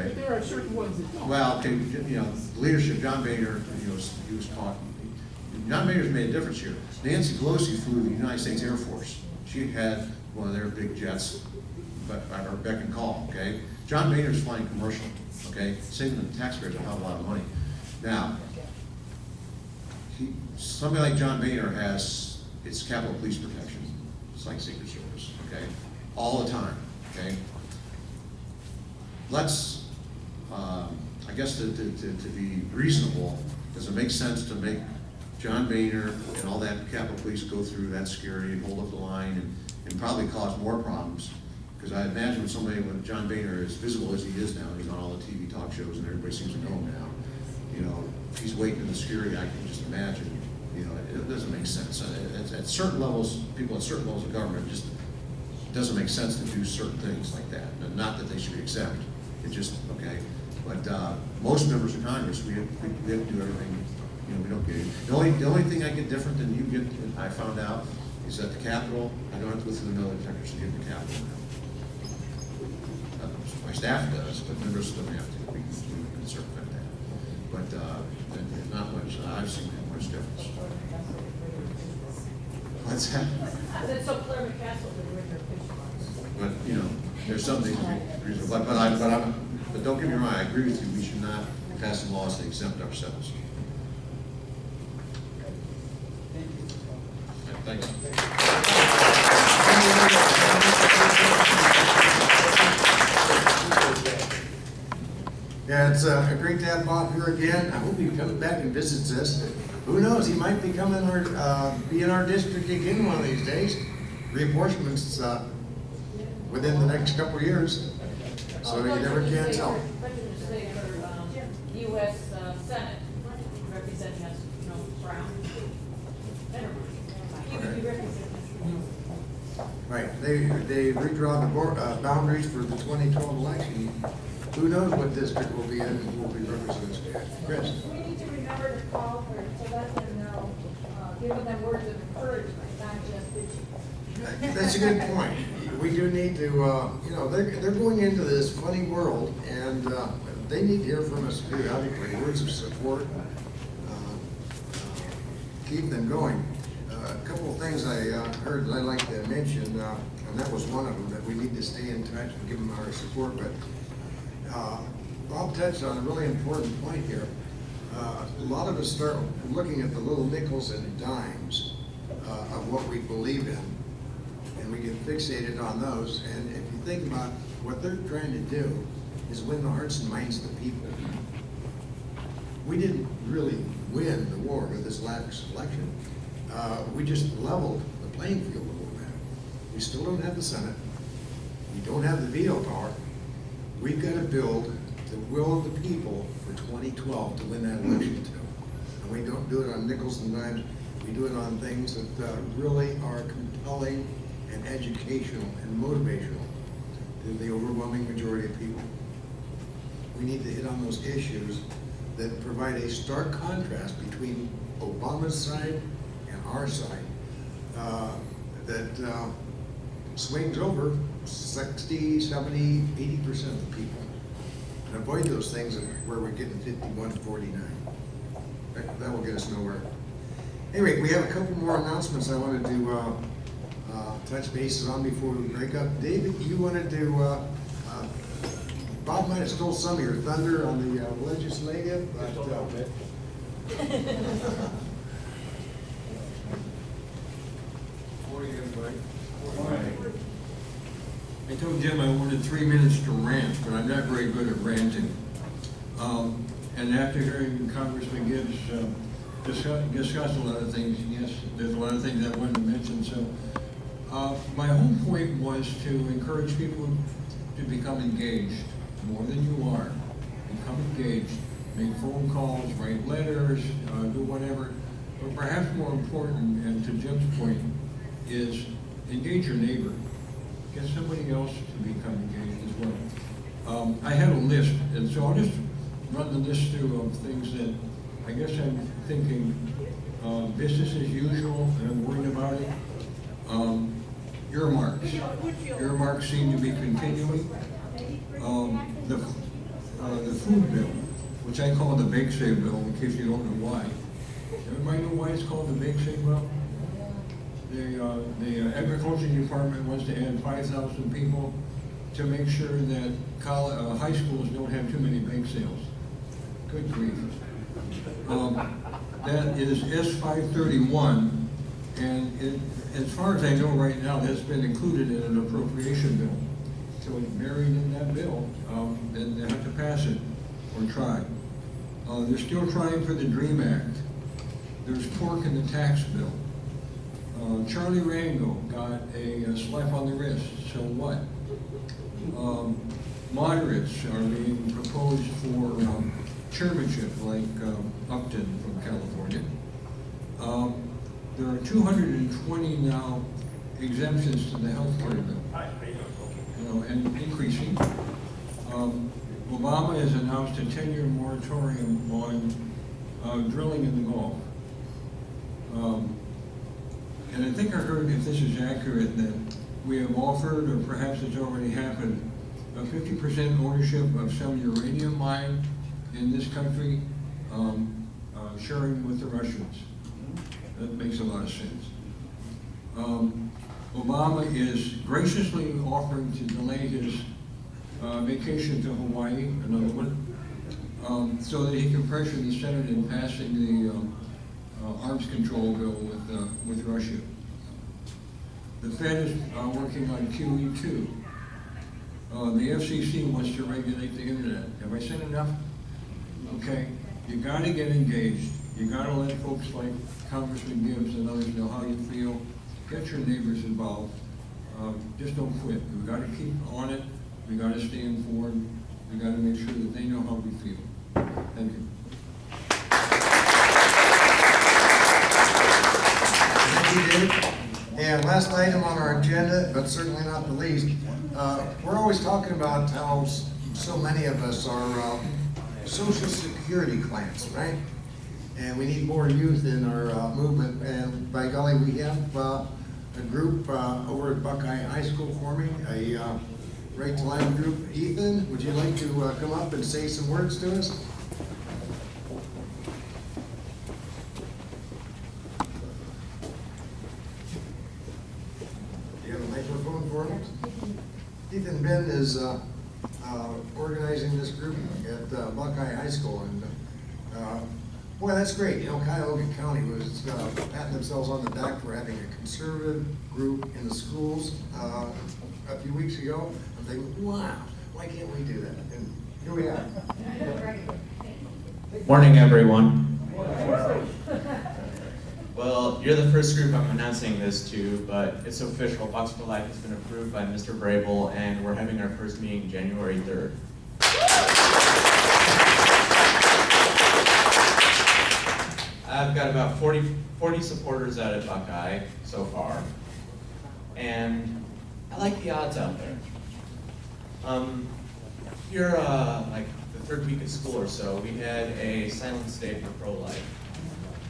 okay? But there are certain ones that don't. Well, okay, you know, leadership, John Boehner, he was talking. John Boehner's made a difference here. Nancy Pelosi flew the United States Air Force. She had one of their big jets, but at her beck and call, okay? John Boehner's flying commercial, okay? Saving the taxpayers a hell of a lot of money. Now, somebody like John Boehner has, it's Capitol Police protection. It's like Secret Service, okay? All the time, okay? Let's, I guess to be reasonable, does it make sense to make John Boehner and all that Capitol Police go through that security and hold up the line and probably cause more problems? Because I imagine when John Boehner, as visible as he is now, he's on all the TV talk shows and everybody seems to know him now, you know, if he's waiting in the security, I can just imagine, you know, it doesn't make sense. At certain levels, people at certain levels of government, just doesn't make sense to do certain things like that. Not that they should be exempt, it just, okay. But most members of Congress, we have to do everything, you know, we don't get it. The only thing I get different than you get, I found out, is that the Capitol, I don't have to go through the metal detectors to get in the Capitol now. My staff does, but members don't have to. We can circumvent that. But not much, I've seen that much difference. What's that? That's so Claire McCaskill did with her fish. But, you know, there's some things reasonable. But don't get me wrong, I agree with you, we should not be passing laws to exempt ourselves. Thank you. Yeah, it's great to have Bob here again. I hope he comes back and visits us. Who knows, he might be coming be in our district again one of these days. Reapportionments within the next couple of years. So you never can tell. U.S. Senate representing us, you know, Brown. Never mind. He would be representing us. Right, they redraw the boundaries for the 2012 election. Who knows what district will be in and will be represented. Chris? We need to remember to call her to let them know, giving them words of encouragement, not just bitching. That's a good point. We do need to, you know, they're going into this funny world, and they need to hear from us periodically, words of support, keep them going. A couple of things I heard that I'd like to mention, and that was one of them, that we need to stay in touch and give them our support. But Bob touched on a really important point here. A lot of us start looking at the little nickels and dimes of what we believe in, and we get fixated on those. And if you think about what they're trying to do is win the hearts and minds of the people. We didn't really win the war with this last election. We just leveled the playing field a little bit. We still don't have the Senate. We don't have the veto power. We've got to build the will of the people for 2012 to win that election too. And we don't do it on nickels and dimes. We do it on things that really are compelling and educational and motivational to the overwhelming majority of people. We need to hit on those issues that provide a stark contrast between Obama's side and our side that swings over 60, 70, 80% of the people. And avoid those things where we're getting 51-49. That will get us nowhere. Anyway, we have a couple more announcements I wanted to touch bases on before we break up. David, you wanted to, Bob might have stole some of your thunder on the legislative, but Morning, everybody. Morning. I told Jim I wanted 3 minutes to rant, but I'm not very good at ranting. And after hearing Congressman Gibbs discuss a lot of things, yes, there's a lot of things I wanted to mention. So my whole point was to encourage people to become engaged more than you are. Become engaged, make phone calls, write letters, do whatever. But perhaps more important, and to Jim's point, is engage your neighbor. Get somebody else to become engaged as well. I had a list, and so I'll just run the list through of things that I guess I'm thinking business as usual, and I'm worried about it. Earmarks. Earmarks seem to be continuing. food bill, which I call the Bake Save bill, in case you don't know why. Everybody know why it's called the Bake Save bill? The agriculture department wants to add 5,000 people to make sure that high schools don't have too many bake sales. Good grief. That is S-531, and as far as I know right now, that's been included in an appropriation bill. So it's buried in that bill, and they have to pass it or try. They're still trying for the DREAM Act. There's pork in the tax bill. Charlie Rango got a slap on the wrist, so what? Moderates are being proposed for chairmanship, like Upton from California. There are 220 now exemptions to the health care bill, and increasing. Obama has announced a 10-year moratorium on drilling in the Gulf. And I think I heard, if this is accurate, that we have offered, or perhaps it's already happened, a 50% ownership of some uranium mine in this country, sharing with the Russians. That makes a lot of sense. Obama is graciously offering to delay his vacation to Hawaii, another one, so that he can pressure the Senate in passing the arms control bill with Russia. The Fed is working on QE2. The FCC wants to regulate the internet. Have I said enough? Okay, you gotta get engaged. You gotta let folks like Congressman Gibbs and others know how you feel. Get your neighbors involved. Just don't quit. We gotta keep on it. We gotta stay informed. We gotta make sure that they know how we feel. Thank you. Thank you, David. And last item on our agenda, but certainly not the least, we're always talking about how so many of us are Social Security clients, right? And we need more youth in our movement. And by golly, we have a group over at Buckeye High School forming, a Right to Line group. Ethan, would you like to come up and say some words to us? Microphone for him. Ethan Ben is organizing this group at Buckeye High School, and boy, that's great. You know, Cuyahoga County was patting themselves on the back for having a conservative group in the schools a few weeks ago. I'm thinking, wow, why can't we do that? And here we are. Morning, everyone. Well, you're the first group I'm announcing this to, but it's official. Box for Life has been approved by Mr. Vrabel, and we're having our first meeting January 3rd. I've got about 40 supporters out at Buckeye so far, and I like the odds out there. Here, like the third week of school or so, we had a silence day for pro-life.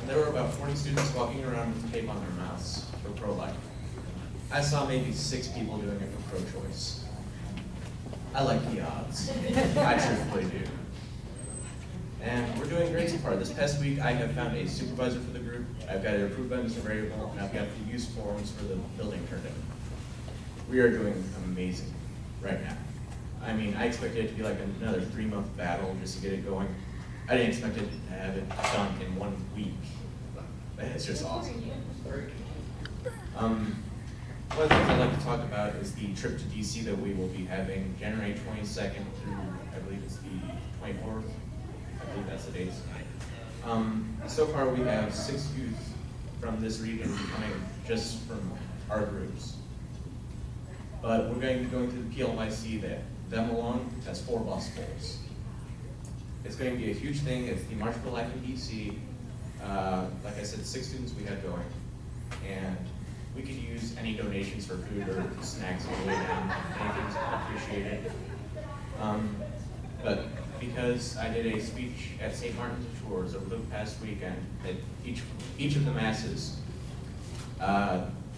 And there were about 40 students walking around with tape on their mouths for pro-life. I saw maybe 6 people doing it for pro-choice. I like the odds. I truthfully do. And we're doing great so far. This past week, I have found a supervisor for the group. I've got it approved by Mr. Variable, and I've got the use forms for the building turned in. We are doing amazing right now. I mean, I expected it to be like another 3-month battle just to get it going. I didn't expect it to have it done in 1 week. It's just awesome. One of the things I'd like to talk about is the trip to DC that we will be having January 22nd through, I believe it's the 24th. I believe that's the dates. So far we have 6 youth from this region coming just from our groups. But we're going to be going to the PLYC there. Them alone, that's 4 bus fulls. It's going to be a huge thing. It's the March for Life in DC. Like I said, 6 students we had going. And we could use any donations for food or snacks on the way down. Anything's appreciated. But because I did a speech at St. Martin's of Tours over the past weekend at each of the masses,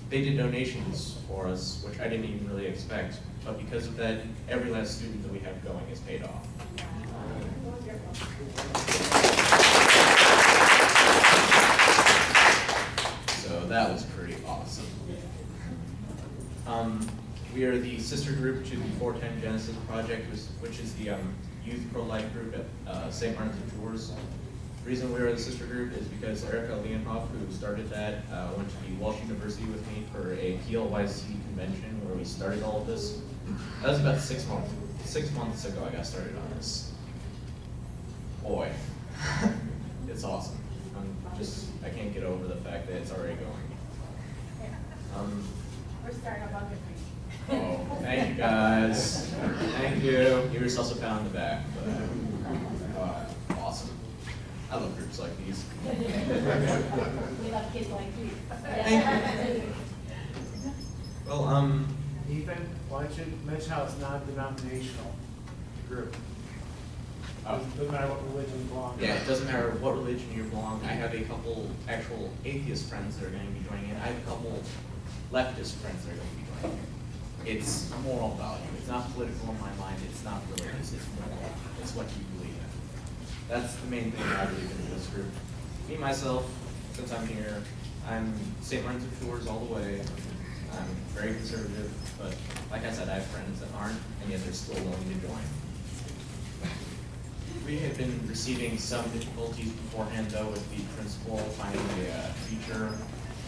they did donations for us, which I didn't even really expect. But because of that, every last student that we have going is paid off. So that was pretty awesome. We are the sister group to the 410 Genesis Project, which is the youth pro-life group at St. Martin's of Tours. The reason we are the sister group is because Erica Leonhoff, who started that, went to the Walsh University with me for a PLYC convention where we started all of this. That was about 6 months ago I got started on this. Boy, it's awesome. I can't get over the fact that it's already going. We're starting a bucket Oh, thank you guys. Thank you. Give yourselves a pat on the back. But, awesome. I love groups like these. We love kids like you. Thank you. Well, Ethan, why don't you mention how it's not a denominational group? Doesn't matter what religion you belong to. yeah, it doesn't matter what religion you belong. I have a couple actual atheist friends that are going to be joining in. I have a couple leftist friends that are going to be joining in. It's a moral value. It's not political in my mind. It's not religious. It's moral. It's what you believe in. That's the main thing I believe in this group. Me, myself, since I'm here, I'm St. Martin's of Tours all the way. I'm very conservative, but like I said, I have friends that aren't, and yet they're still willing to join. We had been receiving some difficulties beforehand, though, with the principal finding a teacher.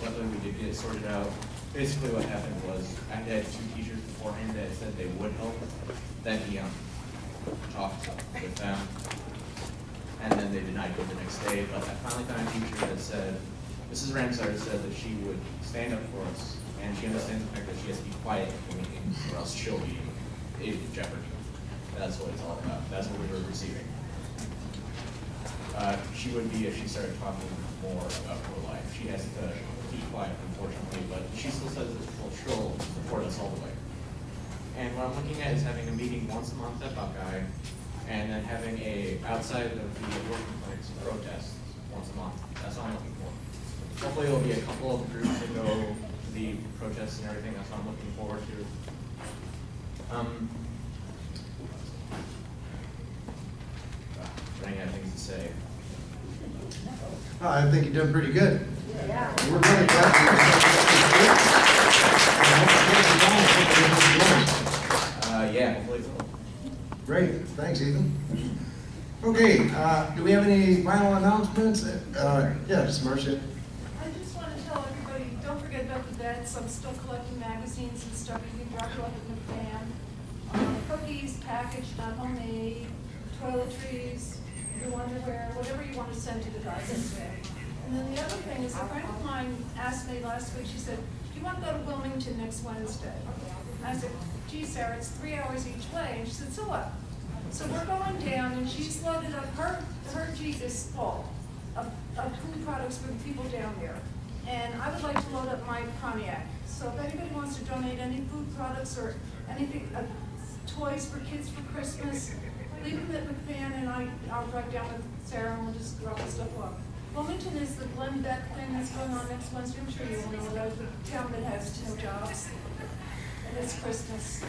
Luckily, we did get it sorted out. Basically, what happened was I had 2 teachers beforehand that said they would help. Then he talked with them, and then they denied it the next day. But I finally found a teacher that said, Mrs. Ramsar said that she would stand up for us, and she understands the fact that she has to be quiet in meetings, or else she'll be in jeopardy. That's what it's all about. That's what we were receiving. She would be if she started talking more about her life. She has to keep quiet, unfortunately, but she still says that she'll support us all the way. And what I'm looking at is having a meeting once a month at Buckeye, and then having a outside of the working clinics protest once a month. That's what I'm looking for. Hopefully there'll be a couple of groups that go to the protests and everything. That's what I'm looking forward to. Running out of things to say. I think you've done pretty good. Yeah. We're really glad Yeah, hopefully it will. Great, thanks, Ethan. Okay, do we have any final announcements? Yes, Marcia. I just want to tell everybody, don't forget about the vets. I'm still collecting magazines and stuff. You can drop it off at Mcfan. Cookies, packaged, not homemade, toiletries, new underwear, whatever you want to send to the guys. And then the other thing is, a friend of mine asked me last week, she said, do you want to go to Wilmington next Wednesday? And I said, gee, Sarah, it's 3 hours each way. And she said, so what? So we're going down, and she's loaded up, her Jeep is full of food products for the people down there. And I would like to load up my Pontiac. So if anybody wants to donate any food products or anything, toys for kids for Christmas, leave them at Mcfan, and I'll drive down with Sarah, and we'll just drop the stuff off. Wilmington is the Glenn Beck thing that's going on next Wednesday. I'm sure you all know that. The town that has no jobs. And it's Christmas.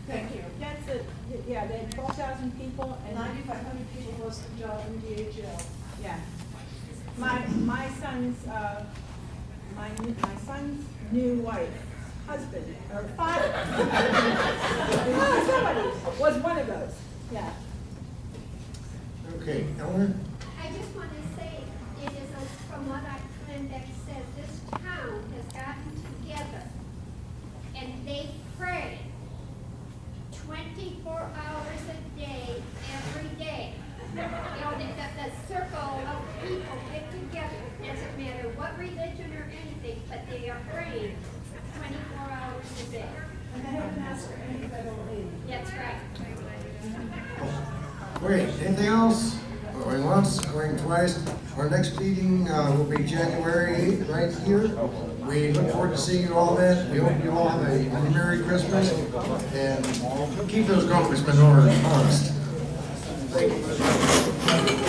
Thank you. That's it, yeah, they had 12,000 people and 9,500 people lost their job in DHL. yeah. My son's new wife, husband, or father. Somebody was one of those, yeah. Okay, Eleanor? I just want to say, it is, from what Glenn Beck said, this town has gotten together and they pray 24 hours a day, every day. You know, the circle of people get together, doesn't matter what religion or anything, but they are praying 24 hours a day. And they haven't asked for any federal aid. That's right. Great, anything else? Going once, going twice. Our next meeting will be January 8th, right here. We look forward to seeing you all then. We hope you all have a Merry Christmas, and keep those congressmen honest. Thank you.